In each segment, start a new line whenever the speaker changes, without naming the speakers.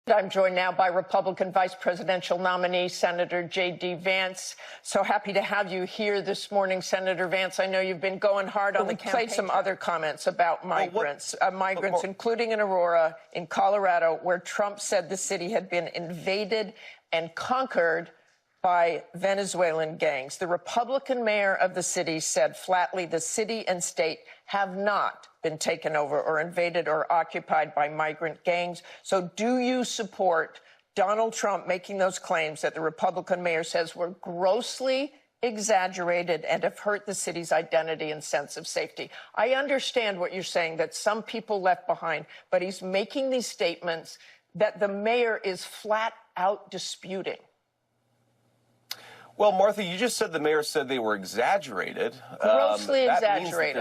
I'm joined now by Republican Vice Presidential nominee, Senator J.D. Vance. So happy to have you here this morning, Senator Vance. I know you've been going hard on the campaign. Played some other comments about migrants, including in Aurora, in Colorado, where Trump said the city had been invaded and conquered by Venezuelan gangs. The Republican mayor of the city said flatly the city and state have not been taken over or invaded or occupied by migrant gangs. So do you support Donald Trump making those claims that the Republican mayor says were grossly exaggerated and have hurt the city's identity and sense of safety? I understand what you're saying, that some people left behind, but he's making these statements that the mayor is flat out disputing.
Well, Martha, you just said the mayor said they were exaggerated.
Grossly exaggerated.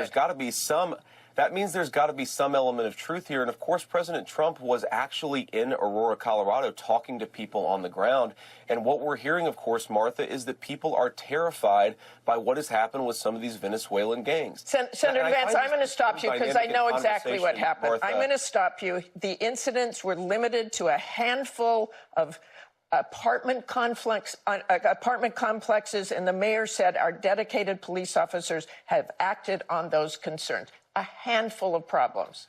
That means there's got to be some element of truth here. And of course, President Trump was actually in Aurora, Colorado, talking to people on the ground. And what we're hearing, of course, Martha, is that people are terrified by what has happened with some of these Venezuelan gangs.
Senator Vance, I'm going to stop you because I know exactly what happened.
Martha.
I'm going to stop you. The incidents were limited to a handful of apartment complexes, and the mayor said our dedicated police officers have acted on those concerns. A handful of problems.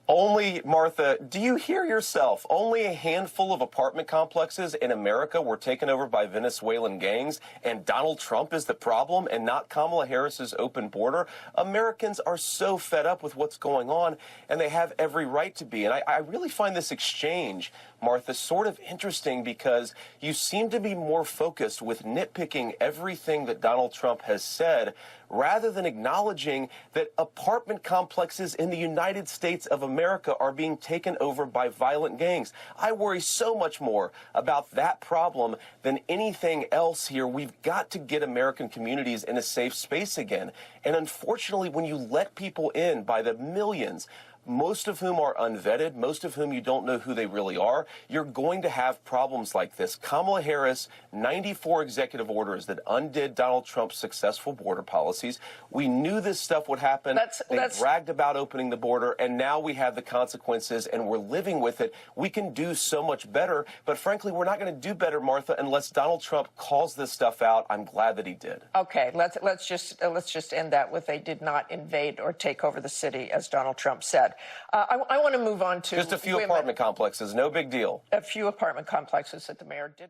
Only, Martha, do you hear yourself? Only a handful of apartment complexes in America were taken over by Venezuelan gangs, and Donald Trump is the problem and not Kamala Harris's open border? Americans are so fed up with what's going on, and they have every right to be. And I really find this exchange, Martha, sort of interesting because you seem to be more focused with nitpicking everything that Donald Trump has said rather than acknowledging that apartment complexes in the United States of America are being taken over by violent gangs. I worry so much more about that problem than anything else here. We've got to get American communities in a safe space again. And unfortunately, when you let people in by the millions, most of whom are unvetted, most of whom you don't know who they really are, you're going to have problems like this. Kamala Harris, 94 executive orders that undid Donald Trump's successful border policies. We knew this stuff would happen. They bragged about opening the border, and now we have the consequences, and we're living with it. We can do so much better, but frankly, we're not going to do better, Martha, unless Donald Trump calls this stuff out. I'm glad that he did.
Okay, let's just end that with they did not invade or take over the city, as Donald Trump said. I want to move on to
just a few apartment complexes, no big deal.
A few apartment complexes that the mayor did.